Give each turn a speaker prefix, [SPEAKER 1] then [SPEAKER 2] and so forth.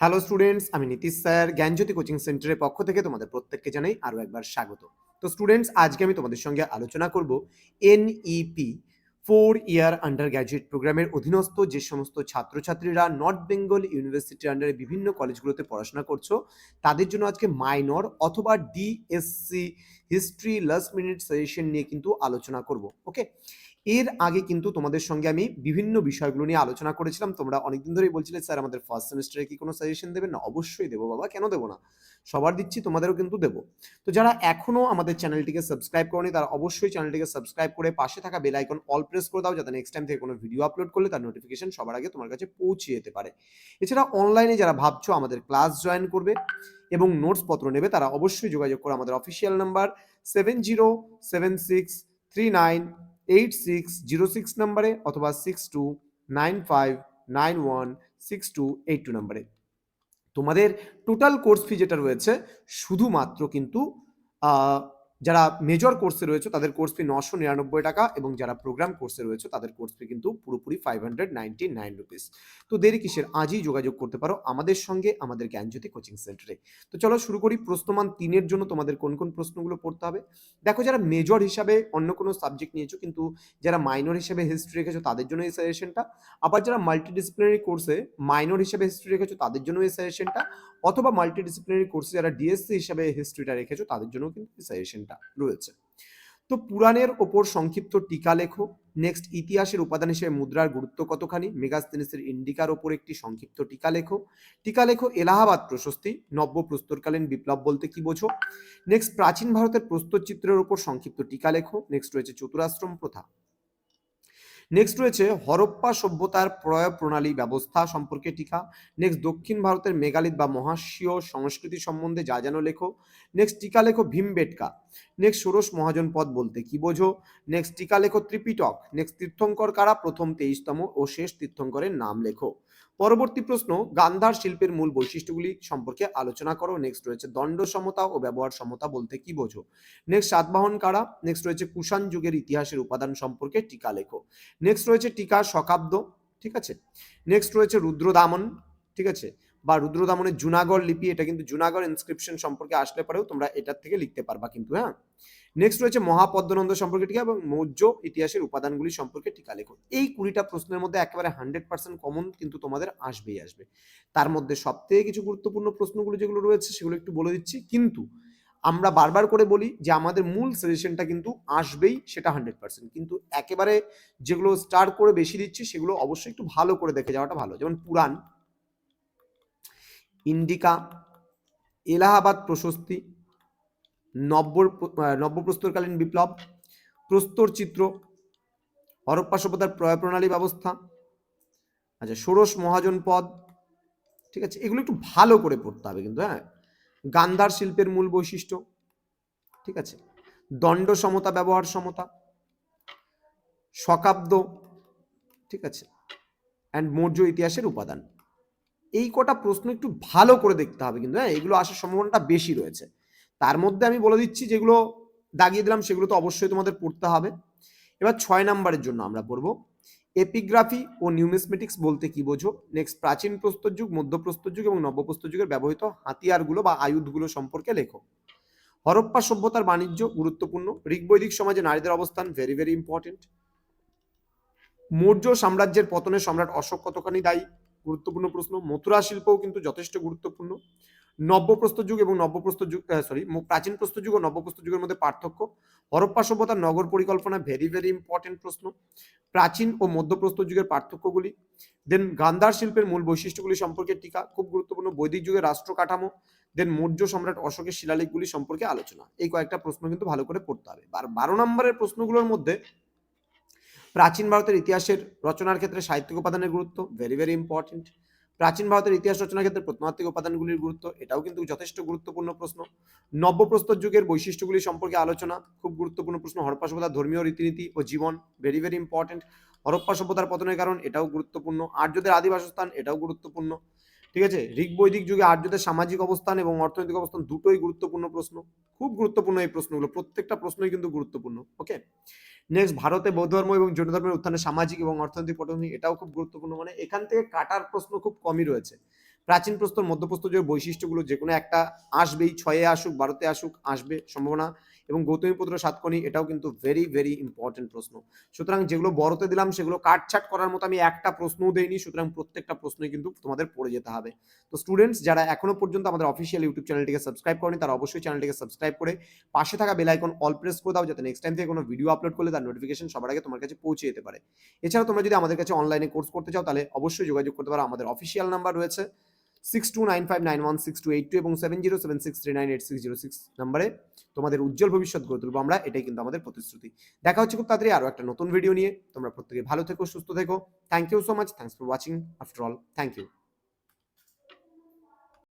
[SPEAKER 1] Hello students, আমি Nitish sir জ্ঞানজ্যোতি coaching সেন্টারের পক্ষ থেকে তোমাদের প্রত্যেককে জানাই আরও একবার স্বাগত। তো স্টুডেন্টস, আজকে আমি তোমাদের সঙ্গে আলোচনা করব এনইপি 4 ইয়ার আন্ডার গ্র্যাজুয়েট প্রোগ্রামের অধীনস্থ যে সমস্ত ছাত্রছাত্রীরা নর্থ বেঙ্গল ইউনিভার্সিটির আন্ডারে বিভিন্ন কলেজগুলোতে পড়াশোনা করছো, তাদের জন্য আজকে মাইনর অথবা DSC history last minute suggestion নিয়ে কিন্তু আলোচনা করব। ওকে, এর আগে কিন্তু তোমাদের সঙ্গে আমি বিভিন্ন বিষয়গুলো নিয়ে আলোচনা করেছিলাম। তোমরা অনেকদিন ধরেই বলছিলে, স্যার আমাদের ফার্স্ট সেমিস্টারে কি কোনো সাজেশন দেবেন? না, অবশ্যই দেবো বাবা, কেন দেবো না? সবার দিচ্ছি, তোমাদেরও কিন্তু দেবো। তো যারা এখনো আমাদের চ্যানেলটিকে সাবস্ক্রাইব করনি, তারা অবশ্যই চ্যানেলটিকে সাবস্ক্রাইব করে পাশে থাকা বেল আইকন অল প্রেস করে দাও, যাতে নেক্সট টাইম থেকে কোনো ভিডিও আপলোড করলে তার নোটিফিকেশন সবার আগে তোমার কাছে পৌঁছে যেতে পারে। এছাড়া অনলাইনে যারা ভাবছো আমাদের ক্লাস জয়েন করবে এবং নোটস পত্র নেবে, তারা অবশ্যই যোগাযোগ করো আমাদের অফিসিয়াল নাম্বার 7076398606 নম্বরে অথবা 6295916282 নম্বরে। তোমাদের টোটাল কোর্স ফি যেটা রয়েছে, শুধুমাত্র কিন্তু যারা মেজর কোর্সে রয়েছে তাদের কোর্স ফি 999 টাকা, এবং যারা প্রোগ্রাম কোর্সে রয়েছে তাদের কোর্স ফি কিন্তু পুরোপুরি 599 রুপিস। তো দেরি কিসের, আজই যোগাযোগ করতে পারো আমাদের সঙ্গে আমাদের জ্ঞানজ্যোতি কোচিং সেন্টারে। তো চলো শুরু করি। প্রশ্নমান 3-এর জন্য তোমাদের কোন কোন প্রশ্নগুলো পড়তে হবে দেখো। যারা মেজর হিসাবে অন্য কোনো সাবজেক্ট নিয়েছো কিন্তু যারা মাইনর হিসেবে হিস্ট্রি রেখেছো, তাদের জন্য এই সাজেশনটা। আবার যারা মাল্টিডিসিপ্লিনারি কোর্সে মাইনর হিসেবে হিস্ট্রি রেখেছো, তাদের জন্য এই সাজেশনটা। অথবা মাল্টিডিসিপ্লিনারি কোর্সে যারা ডিএসসি হিসেবে হিস্ট্রিটা রেখেছো, তাদের জন্য কিন্তু এই সাজেশনটা রয়েছে। তো পুরাণের ওপর সংক্ষিপ্ত টিকা লেখো। নেক্সট, ইতিহাসের উপাদান হিসেবে মুদ্রার গুরুত্ব কতখানি? মেগাস্তেনিসের ইন্ডিকার ওপর একটি সংক্ষিপ্ত টিকা লেখো। টিকা লেখো এলাহাবাদ প্রশস্তি, নব্য প্রস্তরকালীন বিপ্লব বলতে কি বোঝো? নেক্সট, প্রাচীন ভারতের প্রস্তরচিত্রের ওপর সংক্ষিপ্ত টিকা লেখো। নেক্সট রয়েছে চতুরাশ্রম প্রথা। নেক্সট রয়েছে হরপ্পা সভ্যতার প্রয়োগ প্রণালী ব্যবস্থা সম্পর্কে টিকা। নেক্সট, দক্ষিণ ভারতের মেগালিথ বা মহাশীয় সংস্কৃতি সম্বন্ধে যা যেন লেখো। নেক্সট, টিকা লেখো ভীমবেটকা। নেক্সট, ষোড়শ মহাজন পদ বলতে কি বোঝো? নেক্সট, টিকা লেখো ত্রিপিটক। নেক্সট, তীর্থঙ্কর কারা? প্রথম 23তম ও শেষ তীর্থঙ্করের নাম লেখো। পরবর্তী প্রশ্ন, গান্ধার শিল্পের মূল বৈশিষ্ট্যগুলি সম্পর্কে আলোচনা করো। নেক্সট রয়েছে দণ্ড সমতা ও ব্যবহার সমতা বলতে কি বোঝো? নেক্সট, সাতবাহন কারা? নেক্সট রয়েছে কুষাণ যুগের ইতিহাসের উপাদান সম্পর্কে টিকা লেখো। নেক্সট রয়েছে টিকা শকাব্দ, ঠিক আছে। নেক্সট রয়েছে রুদ্রদামন, ঠিক আছে, বা রুদ্রদামনের জুনাগড় লিপি, এটা কিন্তু জুনাগড় ইনস্ক্রিপশন সম্পর্কে আসলে পরেও তোমরা এটার থেকে লিখতে পারবা কিন্তু, হ্যাঁ। নেক্সট রয়েছে মহাপদ্মনন্দ সম্পর্কে টিকা এবং মৌর্য ইতিহাসের উপাদানগুলি সম্পর্কে টিকা লেখো। এই 20টা প্রশ্নের মধ্যে একেবারে 100% কমন কিন্তু তোমাদের আসবেই আসবে। তার মধ্যে সবথেকে কিছু গুরুত্বপূর্ণ প্রশ্নগুলো যেগুলো রয়েছে সেগুলো একটু বলে দিচ্ছি, কিন্তু আমরা বারবার করে বলি যে আমাদের মূল সাজেশনটা কিন্তু আসবেই, সেটা 100%, কিন্তু একেবারে যেগুলো স্টার করে বেশি দিচ্ছি সেগুলো অবশ্যই একটু ভালো করে দেখে যাওয়াটা ভালো। যেমন পুরাণ, ইন্ডিকা, এলাহাবাদ প্রশস্তি, নব্যপ্রস্তরকালীন বিপ্লব, প্রস্তর চিত্র, হরপ্পা সভ্যতার প্রয়োগ প্রণালী ব্যবস্থা, আচ্ছা, ষোড়শ মহাজন পদ, ঠিক আছে, এগুলো একটু ভালো করে পড়তে হবে কিন্তু, হ্যাঁ। গান্ধার শিল্পের মূল বৈশিষ্ট্য, ঠিক আছে, দণ্ড সমতা ব্যবহার সমতা, শকাব্দ, ঠিক আছে, অ্যান্ড মৌর্য ইতিহাসের উপাদান। এই কটা প্রশ্ন একটু ভালো করে দেখতে হবে কিন্তু, হ্যাঁ, এগুলো আসার সম্ভাবনাটা বেশি রয়েছে। তার মধ্যে আমি বলে দিচ্ছি যেগুলো দাগিয়ে দিলাম সেগুলো তো অবশ্যই তোমাদের পড়তে হবে। এবার 6 নম্বরের জন্য আমরা পড়বো এপিগ্রাফি ও নিউমিসমেটিক্স বলতে কি বোঝো। নেক্সট, প্রাচীন প্রস্তর যুগ, মধ্যপ্রস্তর যুগ এবং নব্যপ্রস্তর যুগের ব্যবহৃত হাতিয়ারগুলো বা আয়ুধগুলো সম্পর্কে লেখো। হরপ্পা সভ্যতার বাণিজ্য গুরুত্বপূর্ণ। ঋগ্বৈদিক সমাজে নারীদের অবস্থান ভেরি ভেরি ইম্পর্টেন্ট। মৌর্য সাম্রাজ্যের পতনে সম্রাট অশোক কতখানি দায়ী? গুরুত্বপূর্ণ প্রশ্ন। মথুরা শিল্পও কিন্তু যথেষ্ট গুরুত্বপূর্ণ। নব্যপ্রস্তর যুগ এবং নব্যপ্রস্তর যুগ, প্রাচীন প্রস্তর যুগ ও নব্যপ্রস্তর যুগের মধ্যে পার্থক্য। হরপ্পা সভ্যতার নগর পরিকল্পনা ভেরি ভেরি ইম্পর্টেন্ট প্রশ্ন। প্রাচীন ও মধ্যপ্রস্তর যুগের পার্থক্যগুলি। দেন গান্ধার শিল্পের মূল বৈশিষ্ট্যগুলি সম্পর্কে টিকা, খুব গুরুত্বপূর্ণ। বৈদিক যুগের রাষ্ট্র কাঠামো। দেন মৌর্য সম্রাট অশোকের শিলালেখগুলি সম্পর্কে আলোচনা। এই কয়েকটা প্রশ্ন কিন্তু ভালো করে পড়তে হবে। 12 নম্বরের প্রশ্নগুলোর মধ্যে প্রাচীন ভারতের ইতিহাসের রচনার ক্ষেত্রে সাহিত্যিক উপাদানের গুরুত্ব ভেরি ভেরি ইম্পর্টেন্ট। প্রাচীন ভারতের ইতিহাস রচনার ক্ষেত্রে প্রত্নতাত্ত্বিক উপাদানগুলির গুরুত্ব, এটাও কিন্তু যথেষ্ট গুরুত্বপূর্ণ প্রশ্ন। নব্যপ্রস্তর যুগের বৈশিষ্ট্যগুলি সম্পর্কে আলোচনা, খুব গুরুত্বপূর্ণ প্রশ্ন। হরপ্পা সভ্যতার ধর্মীয় রীতিনীতি ও জীবন ভেরি ভেরি ইম্পর্টেন্ট। হরপ্পা সভ্যতার পতনের কারণ, এটাও গুরুত্বপূর্ণ। আর্যদের আদি বাসস্থান, এটাও গুরুত্বপূর্ণ, ঠিক আছে। ঋগ্বৈদিক যুগে আর্যদের সামাজিক অবস্থান এবং অর্থনৈতিক অবস্থান দুটোই গুরুত্বপূর্ণ প্রশ্ন, খুব গুরুত্বপূর্ণ এই প্রশ্নগুলো, প্রত্যেকটা প্রশ্নই কিন্তু গুরুত্বপূর্ণ। ওকে, নেক্সট, ভারতে বৌদ্ধ ধর্ম এবং জৈন ধর্মের উত্থানে সামাজিক এবং অর্থনৈতিক পটভূমি, এটাও খুব গুরুত্বপূর্ণ। মানে এখান থেকে কাটার প্রশ্ন খুব কমই রয়েছে। প্রাচীন প্রস্তর মধ্যপ্রস্তর যে বৈশিষ্ট্যগুলো যে কোনো একটা আসবেই, 6-এ আসুক 12-তে আসুক আসবে সম্ভাবনা। এবং গৌতমীপুত্র সাতকর্ণী এটাও কিন্তু ভেরি ভেরি ইম্পর্টেন্ট প্রশ্ন। সুতরাং যেগুলো বড়তে দিলাম সেগুলো কাটছাট করার মতো আমি একটা প্রশ্নও দেইনি, সুতরাং প্রত্যেকটা প্রশ্নই কিন্তু তোমাদের পড়ে যেতে হবে। তো স্টুডেন্টস যারা এখনো পর্যন্ত আমাদের অফিসিয়াল ইউটিউব চ্যানেলটিকে সাবস্ক্রাইব করেনি তারা অবশ্যই চ্যানেলটিকে সাবস্ক্রাইব করে পাশে থাকা বেল আইকন অল প্রেস করে দাও, যাতে নেক্সট টাইম থেকে কোনো ভিডিও আপলোড করলে তার নোটিফিকেশন সবার আগে তোমার কাছে পৌঁছে যেতে পারে। এছাড়াও তোমরা যদি আমাদের কাছে অনলাইনে কোর্স করতে চাও তাহলে অবশ্যই যোগাযোগ করতে পারো। আমাদের অফিসিয়াল নাম্বার রয়েছে 6295916282 এবং 7076398606 নম্বরে। তোমাদের উজ্জ্বল ভবিষ্যৎ গড়ে তুলবো আমরা, এটাই কিন্তু আমাদের প্রতিশ্রুতি। দেখা হচ্ছে খুব তাড়াতাড়ি আরো একটা নতুন ভিডিও নিয়ে। তোমরা প্রত্যেকে ভালো থেকো, সুস্থ থেকো। Thank you so much. Thanks for watching. After all, thank you.